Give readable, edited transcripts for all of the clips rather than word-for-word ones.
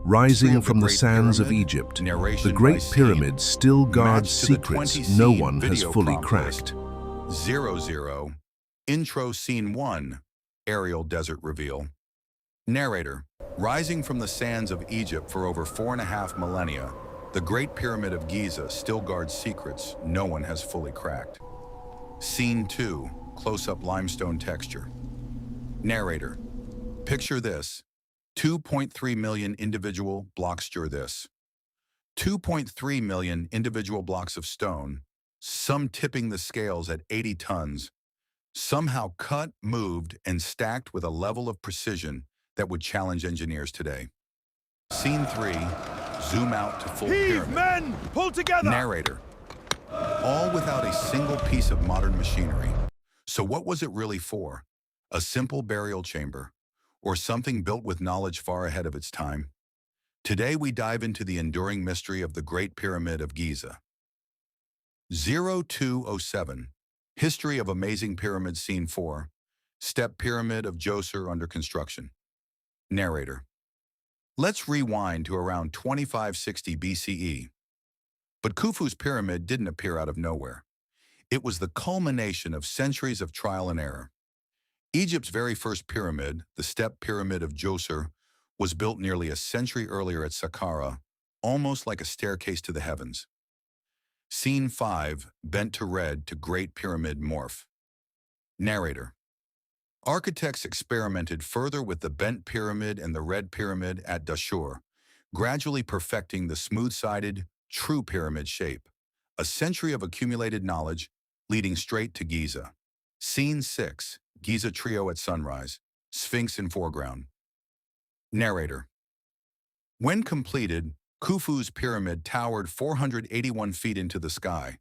Rising from the sands of Egypt, the Great Pyramid still guards secrets no one has fully cracked. 00. Intro Scene 1. Aerial Desert Reveal. Narrator. Rising from the sands of Egypt for over 4.5 millennia, the Great Pyramid of Giza still guards secrets no one has fully cracked. Scene 2. Close-up limestone texture. Narrator. Picture this. 2.3 million individual blocks. Stir this. 2.3 million individual blocks of stone, some tipping the scales at 80 tons, somehow cut, moved, and stacked with a level of precision that would challenge engineers today. Scene 3. Zoom out to full pyramid. Men! Pull together! Narrator. All without a single piece of modern machinery. So what was it really for? A simple burial chamber, or something built with knowledge far ahead of its time? Today we dive into the enduring mystery of the Great Pyramid of Giza. 0207. History of Amazing Pyramids. Scene 4. Step Pyramid of Djoser under construction. Narrator. Let's rewind to around 2560 BCE. But Khufu's pyramid didn't appear out of nowhere. It was the culmination of centuries of trial and error. Egypt's very first pyramid, the Step Pyramid of Djoser, was built nearly a century earlier at Saqqara, almost like a staircase to the heavens. Scene 5, Bent to Red to Great Pyramid Morph. Narrator. Architects experimented further with the Bent Pyramid and the Red Pyramid at Dashur, gradually perfecting the smooth-sided, true pyramid shape. A century of accumulated knowledge leading straight to Giza. Scene 6, Giza Trio at sunrise, Sphinx in foreground. Narrator. When completed, Khufu's pyramid towered 481 feet into the sky,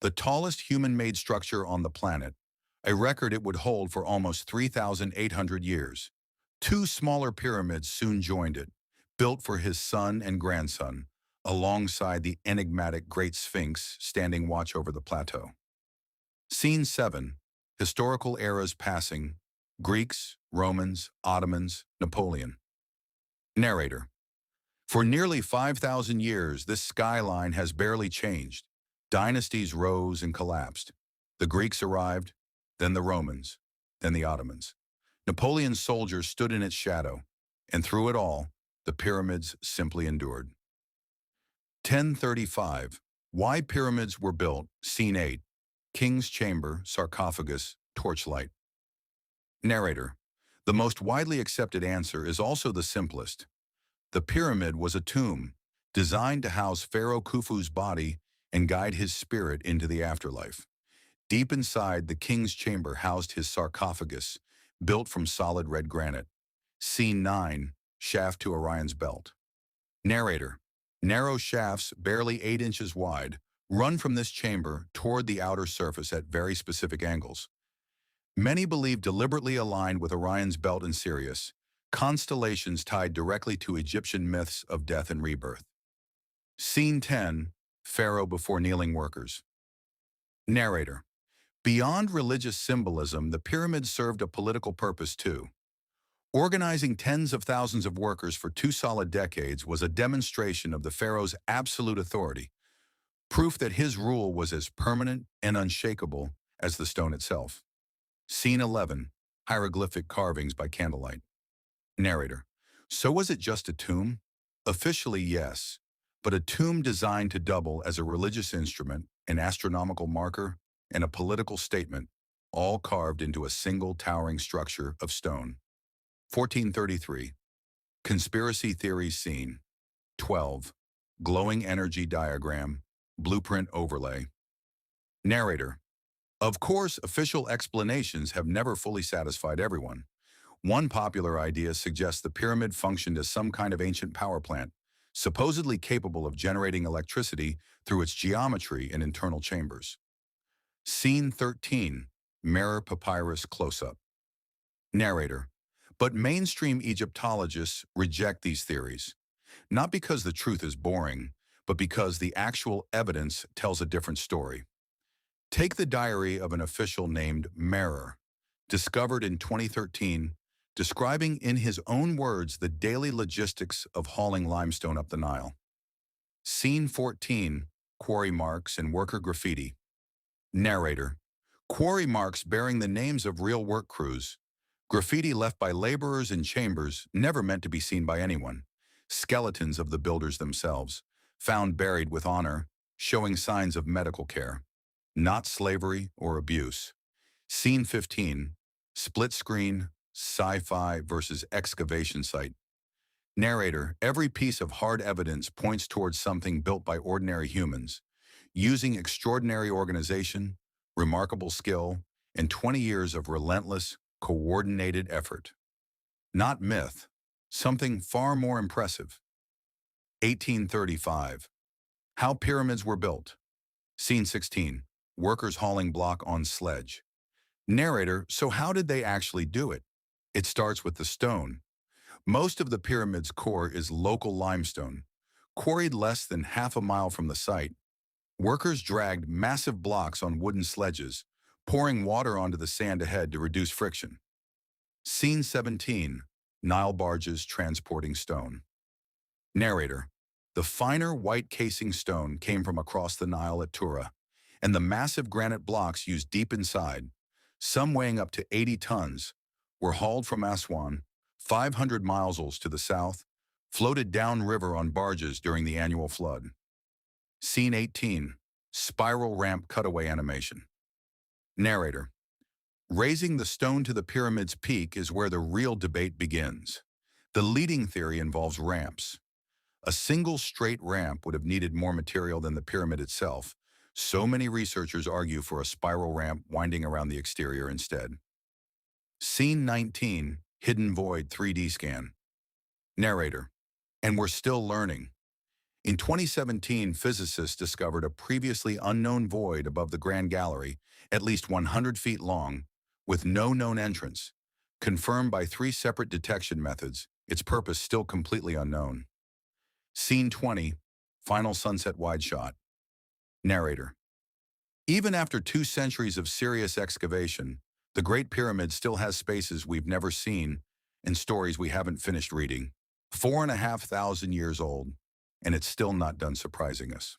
the tallest human-made structure on the planet, a record it would hold for almost 3,800 years. Two smaller pyramids soon joined it, built for his son and grandson, alongside the enigmatic Great Sphinx standing watch over the plateau. Scene 7. Historical eras passing. Greeks, Romans, Ottomans, Napoleon. Narrator. For nearly 5,000 years, this skyline has barely changed. Dynasties rose and collapsed. The Greeks arrived, then the Romans, then the Ottomans. Napoleon's soldiers stood in its shadow, and through it all, the pyramids simply endured. 1035. Why pyramids were built. Scene 8. King's Chamber, Sarcophagus, Torchlight. Narrator. The most widely accepted answer is also the simplest. The pyramid was a tomb, designed to house Pharaoh Khufu's body and guide his spirit into the afterlife. Deep inside, the king's chamber housed his sarcophagus, built from solid red granite. Scene 9. Shaft to Orion's Belt. Narrator. Narrow shafts, barely 8 inches wide, run from this chamber toward the outer surface at very specific angles. Many believe deliberately aligned with Orion's Belt and Sirius, constellations tied directly to Egyptian myths of death and rebirth. Scene 10. Pharaoh before kneeling workers. Narrator. Beyond religious symbolism, the pyramids served a political purpose too. Organizing tens of thousands of workers for 2 solid decades was a demonstration of the pharaoh's absolute authority, proof that his rule was as permanent and unshakable as the stone itself. Scene 11. Hieroglyphic carvings by candlelight. Narrator. So was it just a tomb? Officially, yes, but a tomb designed to double as a religious instrument, an astronomical marker, and a political statement, all carved into a single towering structure of stone. 1433. Conspiracy Theories. Scene 12. Glowing energy diagram, blueprint overlay. Narrator. Of course, official explanations have never fully satisfied everyone. One popular idea suggests the pyramid functioned as some kind of ancient power plant, supposedly capable of generating electricity through its geometry and internal chambers. Scene 13. Mirror Papyrus Close-Up. Narrator. But mainstream Egyptologists reject these theories, not because the truth is boring, but because the actual evidence tells a different story. Take the diary of an official named Merer, discovered in 2013, describing in his own words the daily logistics of hauling limestone up the Nile. Scene 14, quarry marks and worker graffiti. Narrator: quarry marks bearing the names of real work crews. Graffiti left by laborers in chambers never meant to be seen by anyone. Skeletons of the builders themselves, found buried with honor, showing signs of medical care. Not slavery or abuse. Scene 15, split screen, sci-fi versus excavation site. Narrator: every piece of hard evidence points towards something built by ordinary humans, using extraordinary organization, remarkable skill, and 20 years of relentless, coordinated effort. Not myth, something far more impressive. 1835. How pyramids were built. Scene 16, workers hauling block on sledge. Narrator: so how did they actually do it? It starts with the stone. Most of the pyramid's core is local limestone, quarried less than half a mile from the site. Workers dragged massive blocks on wooden sledges, pouring water onto the sand ahead to reduce friction. Scene 17, Nile barges transporting stone. Narrator: the finer white casing stone came from across the Nile at Tura, and the massive granite blocks used deep inside, some weighing up to 80 tons, were hauled from Aswan, 500 miles to the south, floated downriver on barges during the annual flood. Scene 18, spiral ramp cutaway animation. Narrator: raising the stone to the pyramid's peak is where the real debate begins. The leading theory involves ramps. A single straight ramp would have needed more material than the pyramid itself, so many researchers argue for a spiral ramp winding around the exterior instead. Scene 19, hidden void 3D scan. Narrator: and we're still learning. In 2017, physicists discovered a previously unknown void above the Grand Gallery, at least 100 feet long, with no known entrance. Confirmed by 3 separate detection methods, its purpose still completely unknown. Scene 20, final sunset wide shot. Narrator: even after 2 centuries of serious excavation, the Great Pyramid still has spaces we've never seen and stories we haven't finished reading. 4,500 years old, and it's still not done surprising us.